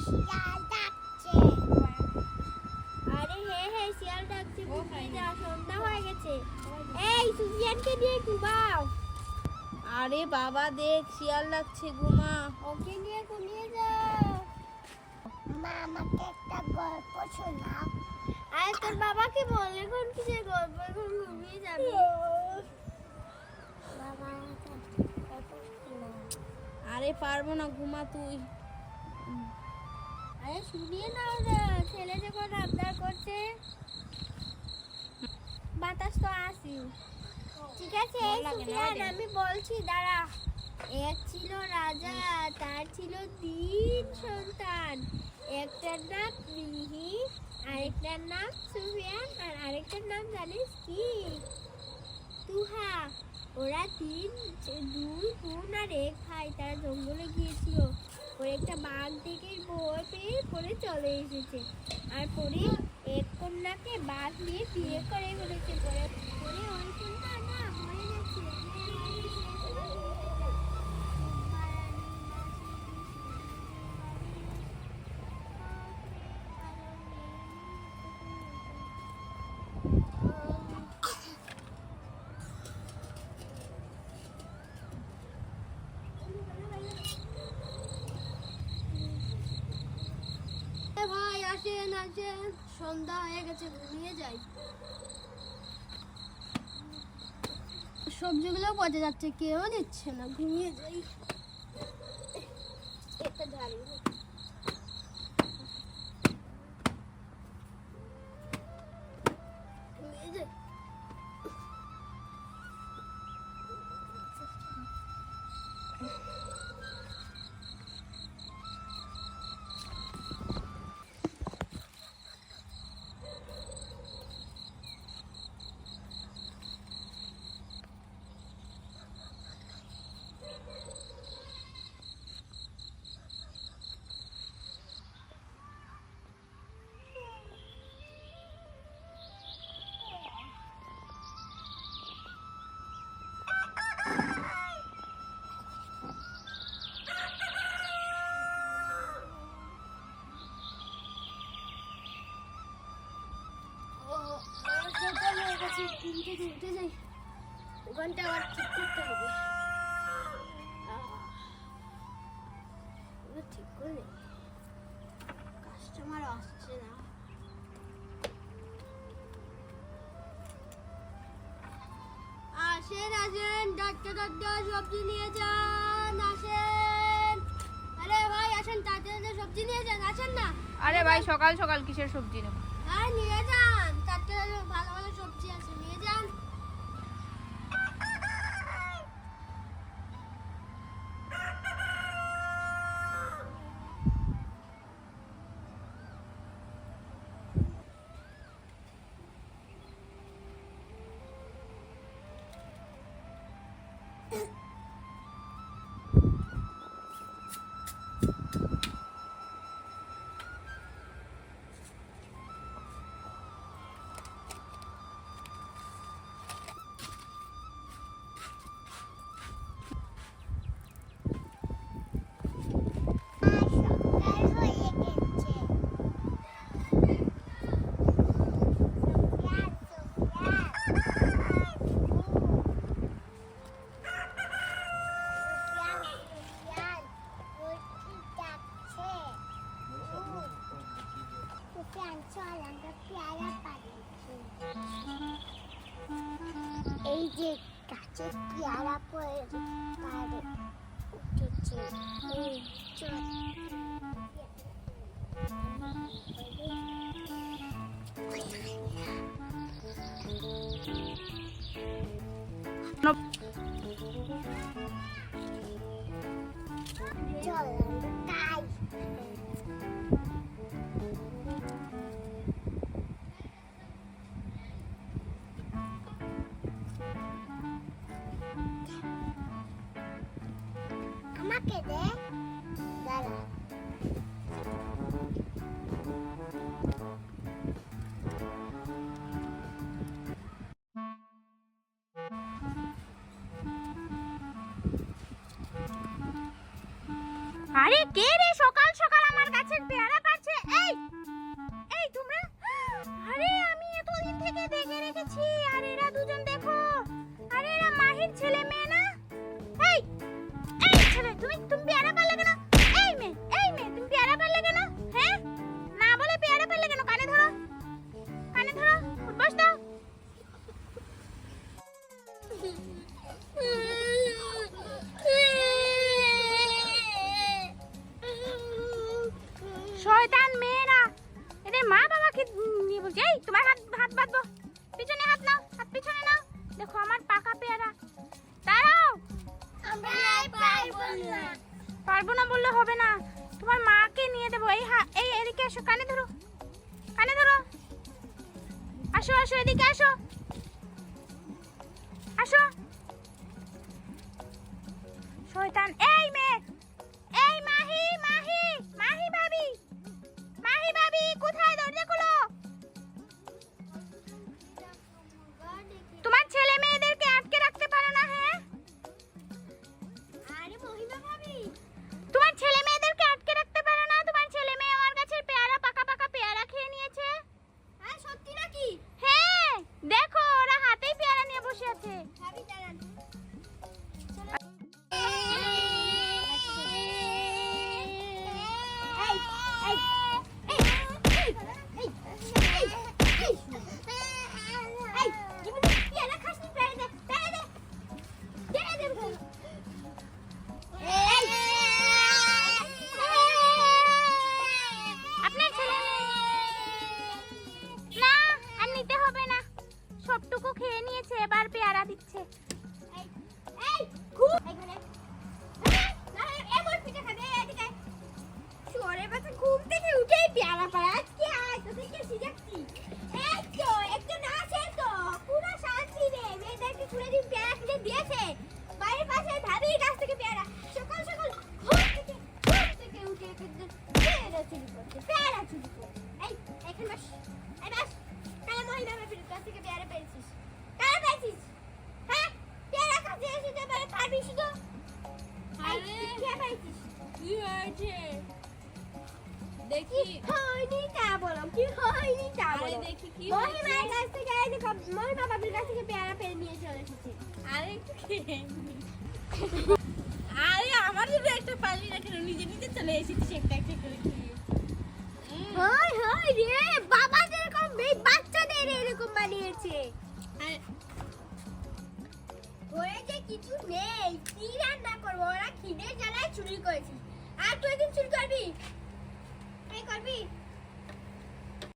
শিয়াল ডাকছে। আরে হ্যাঁ হ্যাঁ শিয়াল ডাকছে, ঘুমিয়ে যা, সন্ধ্যা হয়ে গেছে। এই সুফিয়ানকে নিয়ে ঘুমাও। আরে বাবা দেখ শিয়াল ডাকছে, ঘুমা। ওকে নিয়ে ঘুমিয়ে যাও। মা আমাকে একটা গল্প শোনাও। আরে তোর বাবাকে বল এখন কিসের গল্প, এখন ঘুমিয়ে যাবি। বাবা গল্প শোনাও। আরে পারবো না, ঘুমা তুই। আরে শুনিয়ে নাও না, ছেলে যখন আবদার করছে। বাতাস তো আসি। ঠিক আছে সুফিয়ান, আমি বলছি দাঁড়া। এক ছিল রাজা, তার ছিল 3 সন্তান। একটার নাম মিহি, আরেকটার নাম সুফিয়ান, আর আরেকটার নাম জানিস কি? তুহা। ওরা 2 বোন আর 1 ভাই তারা জঙ্গলে গিয়েছিল। ওর একটা বাঘ দেখে ভয় পেয়ে পরে চলে এসেছে। আর পরে এক কন্যাকে বাঘ নিয়ে বিয়ে করে ফেলেছে। পরে পরে ওই কন্যা না মরে গেছে। ভাই আসেন আসেন, সন্ধ্যা হয়ে গেছে, ঘুমিয়ে যাই। সবজিগুলো পচে যাচ্ছে, কেউ দিচ্ছে না, ঘুমিয়ে যাই। একটা ঝাড়ি ঘুমিয়ে যাই। উঠে যাই, ওখানটা আবার ঠিক করতে হবে। ঠিক করে কাস্টমার আসছে না। আসেন আসেন, ডাক্তার ডাক্তার সবজি নিয়ে যান, আসেন। আরে ভাই আসেন, তাড়াতাড়ি সবজি নিয়ে যান, আসেন না। আরে ভাই সকাল সকাল কিসের সবজি নেব? আর নিয়ে যান, তাড়াতাড়ি ভালো ভালো সবজি আছে, নিয়ে যান। এই যে গাছে পেয়ারা পড়ে উঠেছে, চল তাই। আমাকে দে, দাঁড়া। আরে কে রে সকাল সকাল আমার গাছের পেয়ারা শয়তান মেয়েরা, এদের মা বাবাকে নিয়ে বলছে এই তোমার হাত হাত বাঁধবো, পিছনে হাত নাও, হাত পিছনে নাও। দেখো আমার পাকা পেয়ারা। দাঁড়াও, আমরা পারবো না। পারবো না বললে হবে না, তোমার মাকে নিয়ে দেবো। এই এদিকে আসো, কানে ধরো, কানে ধরো। আসো আসো, এদিকে আসো, আসো। শয়তান এই মেয়ে, এই মাহি মাহি মাহি ভাবি, মাহি ভাবি কোথায়? দরজা খোলো। তোমার ছেলে মেয়েদেরকে আটকে রাখতে পারো না? হ্যাঁ, আরে মহিমা ভাবি, তোমার ছেলে মেয়েদেরকে আটকে রাখতে পারো না? তোমার ছেলে মেয়ে আমার কাছে পেয়ারা, পাকা পাকা পেয়ারা খেয়ে নিয়েছে। হ্যাঁ সত্যি নাকি? হ্যাঁ, দেখো ওরা হাতেই পেয়ারা নিয়ে বসে আছে। ভাবি দাঁড়ান। আপনার ছেলে মেয়ে না, আর নিতে হবে না, সবটুকু খেয়ে নিয়েছে, এবার পেয়ারা দিচ্ছে। ঘুম থেকে উঠেই পেয়ারা পাড়া আজকে আয় তো থেকে শিখাচ্ছি। এই তো একটু না আছে তো পুরো শান্তি নেই। মেয়েদেরকে পুরো দিন পেয়ারা কিনে দিয়েছে, বাড়ির পাশে ভাবির কাছ থেকে পেয়ারা। সকাল সকাল ঘুম থেকে উঠে একদম পেয়ারা চুরি করছে, পেয়ারা চুরি করছে। এই এখন বাস, এই বাস। কাল মহিলা ভাবির কাছ থেকে পেয়ারা পেয়েছিস, কাল পেয়েছিস? হ্যাঁ, পেয়ারা কাছে এসে তো এবারে পারবি শুধু। আরে কে পেয়েছিস? কি হয়েছে দেখি। হয়নি তা বলো, কি হয়নি তা আরে বলো। দেখি কি মহিমার হয়েছে। কাছ থেকে এই দেখো, মহিমা বাবির কাছ থেকে পেয়ারা পেয়ে নিয়ে চলে এসেছে। আরে একটু খেয়ে নি। আরে আমার জন্য একটা পালি না কেন, নিজে নিজে চলে এসেছিস একটা একটা করে খেয়ে। হাই হাই রে, বাবা যেরকম এই বাচ্চাদের এরকম বানিয়েছে। আরে ওরে যে কিছু নেই, কি রান্না করবো? ওরা খিদে জ্বালায় চুরি করেছিস, আর তুই একদিন চুরি করবি? এই করবি?